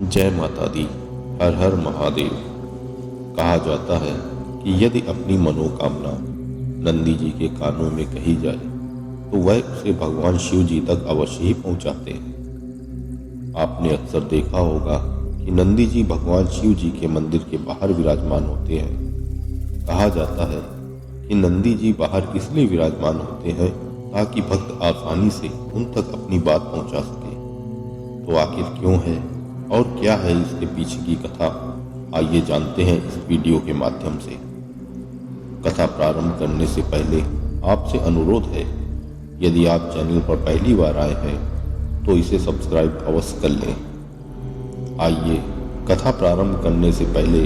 जय माता दी। हर हर महादेव। कहा जाता है कि यदि अपनी मनोकामना नंदी जी के कानों में कही जाए तो वह उसे भगवान शिव जी तक अवश्य ही पहुंचाते हैं। आपने अक्सर देखा होगा कि नंदी जी भगवान शिव जी के मंदिर के बाहर विराजमान होते हैं। कहा जाता है कि नंदी जी बाहर इसलिए विराजमान होते हैं ताकि भक्त आसानी से उन तक अपनी बात पहुंचा सके। तो आखिर क्यों है और क्या है इसके पीछे की कथा, आइए जानते हैं इस वीडियो के माध्यम से। कथा प्रारंभ करने से पहले आपसे अनुरोध है, यदि आप चैनल पर पहली बार आए हैं तो इसे सब्सक्राइब अवश्य कर लें। आइए कथा प्रारंभ करने से पहले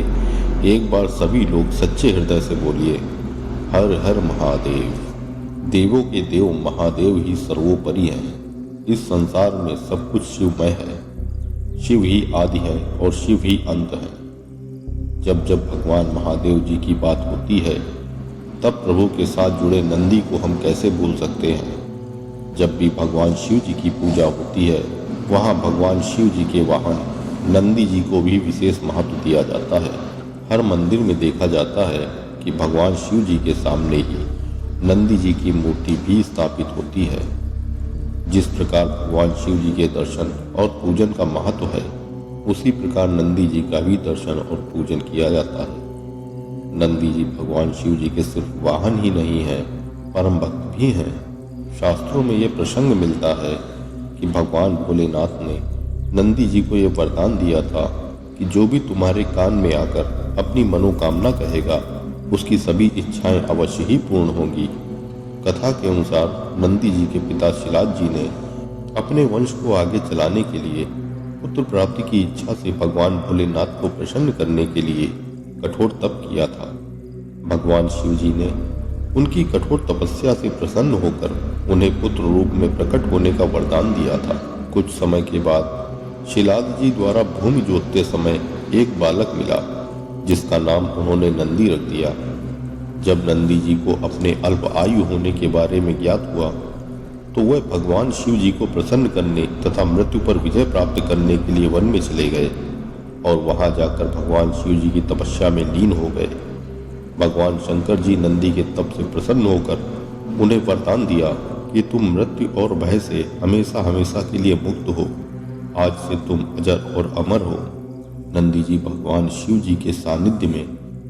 एक बार सभी लोग सच्चे हृदय से बोलिए, हर हर महादेव। देवों के देव महादेव ही सर्वोपरि हैं। इस संसार में सब कुछ शिवमय है। शिव ही आदि है और शिव ही अंत है। जब जब भगवान महादेव जी की बात होती है तब प्रभु के साथ जुड़े नंदी को हम कैसे भूल सकते हैं। जब भी भगवान शिव जी की पूजा होती है वहाँ भगवान शिव जी के वाहन नंदी जी को भी विशेष महत्व दिया जाता है। हर मंदिर में देखा जाता है कि भगवान शिव जी के सामने ही नंदी जी की मूर्ति भी स्थापित होती है। जिस प्रकार भगवान शिव जी के दर्शन और पूजन का महत्व है, उसी प्रकार नंदी जी का भी दर्शन और पूजन किया जाता है। नंदी जी भगवान शिव जी के सिर्फ वाहन ही नहीं हैं, परम भक्त भी हैं। शास्त्रों में ये प्रसंग मिलता है कि भगवान भोलेनाथ ने नंदी जी को ये वरदान दिया था कि जो भी तुम्हारे कान में आकर अपनी मनोकामना कहेगा उसकी सभी इच्छाएं अवश्य ही पूर्ण होंगी। कथा के अनुसार नंदी जी के पिता शिलाद जी ने अपने वंश को आगे चलाने के लिए पुत्र प्राप्ति की इच्छा से भगवान भोलेनाथ को प्रसन्न करने के लिए कठोर तप किया था। भगवान शिव जी ने उनकी कठोर तपस्या से प्रसन्न होकर उन्हें पुत्र रूप में प्रकट होने का वरदान दिया था। कुछ समय के बाद शिलाद जी द्वारा भूमि जोतते समय एक बालक मिला जिसका नाम उन्होंने नंदी रख दिया। जब नंदी जी को अपने अल्प आयु होने के बारे में ज्ञात हुआ तो वह भगवान शिव जी को प्रसन्न करने तथा मृत्यु पर विजय प्राप्त करने के लिए वन में चले गए और वहां जाकर भगवान शिव जी की तपस्या में लीन हो गए। भगवान शंकर जी नंदी के तप से प्रसन्न होकर उन्हें वरदान दिया कि तुम मृत्यु और भय से हमेशा हमेशा के लिए मुक्त हो। आज से तुम अजर और अमर हो। नंदी जी भगवान शिव जी के सानिध्य में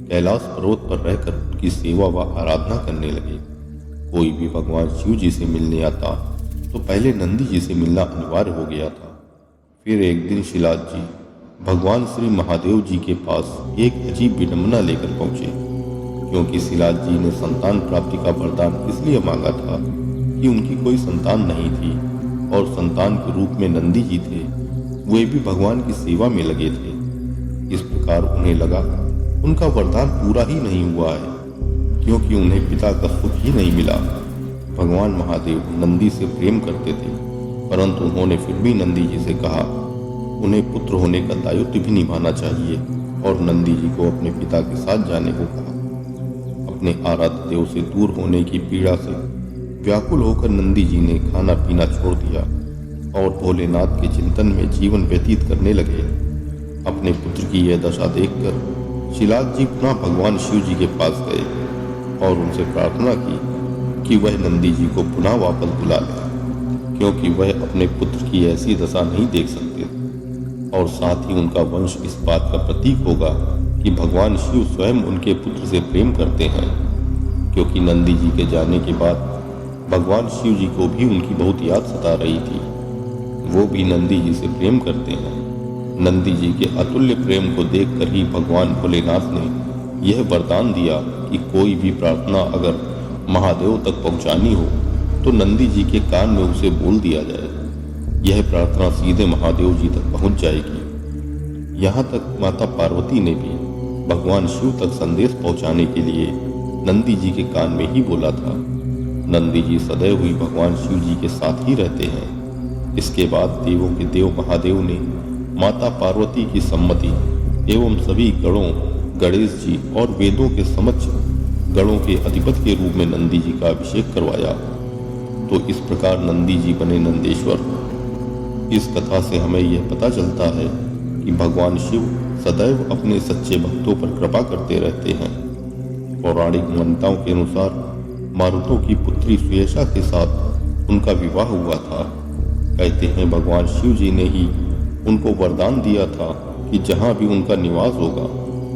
कैलाश पर्वत पर रहकर उनकी सेवा व आराधना करने लगे। कोई भी भगवान शिव जी से मिलने आता तो पहले नंदी जी से मिलना अनिवार्य हो गया था। फिर एक दिन शिलाद जी भगवान श्री महादेव जी के पास एक अजीब विडंबना लेकर पहुंचे, क्योंकि शिलाद जी ने संतान प्राप्ति का वरदान इसलिए मांगा था कि उनकी कोई संतान नहीं थी और संतान के रूप में नंदी जी थे। वे भी भगवान की सेवा में लगे थे। इस प्रकार उन्हें लगा उनका वरदान पूरा ही नहीं हुआ है, क्योंकि उन्हें पिता का सुख ही नहीं मिला। भगवान महादेव नंदी से प्रेम करते थे, परंतु उन्होंने फिर भी नंदी जी से कहा उन्हें पुत्र होने का दायित्व भी निभाना चाहिए और नंदी जी को अपने पिता के साथ जाने को कहा। अपने आराध्य देव से दूर होने की पीड़ा से व्याकुल होकर नंदी जी ने खाना पीना छोड़ दिया और भोलेनाथ के चिंतन में जीवन व्यतीत करने लगे। अपने पुत्र की यह दशा देखकर शिलाद जी पुनः भगवान शिव जी के पास गए और उनसे प्रार्थना की कि वह नंदी जी को पुनः वापस बुला ले, क्योंकि वह अपने पुत्र की ऐसी दशा नहीं देख सकते और साथ ही उनका वंश इस बात का प्रतीक होगा कि भगवान शिव स्वयं उनके पुत्र से प्रेम करते हैं। क्योंकि नंदी जी के जाने के बाद भगवान शिव जी को भी उनकी बहुत याद सता रही थी। वो भी नंदी जी से प्रेम करते हैं। नंदी जी के अतुल्य प्रेम को देखकर ही भगवान भोलेनाथ ने यह वरदान दिया कि कोई भी प्रार्थना अगर महादेव तक पहुंचानी हो तो नंदी जी के कान में उसे बोल दिया जाए। यह प्रार्थना सीधे महादेव जी तक पहुंच जाएगी। यहाँ तक माता पार्वती ने भी भगवान शिव तक संदेश पहुंचाने के लिए नंदी जी के कान में ही बोला था। नंदी जी सदैव ही भगवान शिव जी के साथ ही रहते हैं। इसके बाद देवों के देव महादेव ने माता पार्वती की सम्मति एवं सभी गणों गणेश जी और वेदों के समक्ष गणों के अधिपति के रूप में नंदी जी का अभिषेक करवाया। तो इस प्रकार नंदी जी बने नंदेश्वर। इस कथा से हमें यह पता चलता है कि भगवान शिव सदैव अपने सच्चे भक्तों पर कृपा करते रहते हैं। पौराणिक मान्यताओं के अनुसार मारुतों की पुत्री सुयशा के साथ उनका विवाह हुआ था। कहते हैं भगवान शिव जी ने ही उनको वरदान दिया था कि जहाँ भी उनका निवास होगा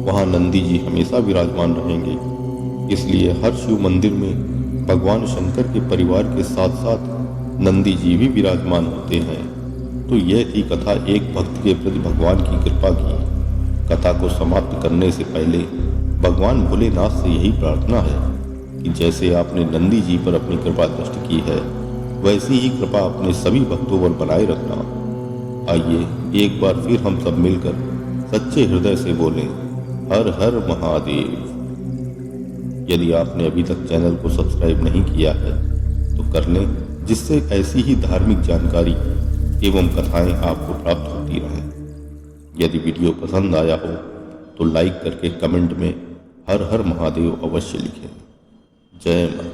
वहाँ नंदी जी हमेशा विराजमान रहेंगे। इसलिए हर शिव मंदिर में भगवान शंकर के परिवार के साथ साथ नंदी जी भी विराजमान होते हैं। तो यह थी कथा एक भक्त के प्रति भगवान की कृपा की। कथा को समाप्त करने से पहले भगवान भोलेनाथ से यही प्रार्थना है कि जैसे आपने नंदी जी पर अपनी कृपा दृष्टि की है वैसी ही कृपा अपने सभी भक्तों पर बनाए रखना। आइए एक बार फिर हम सब मिलकर सच्चे हृदय से बोलें, हर हर महादेव। यदि आपने अभी तक चैनल को सब्सक्राइब नहीं किया है तो कर लें, जिससे ऐसी ही धार्मिक जानकारी एवं कथाएं आपको प्राप्त होती रहें। यदि वीडियो पसंद आया हो तो लाइक करके कमेंट में हर हर महादेव अवश्य लिखें। जय माता।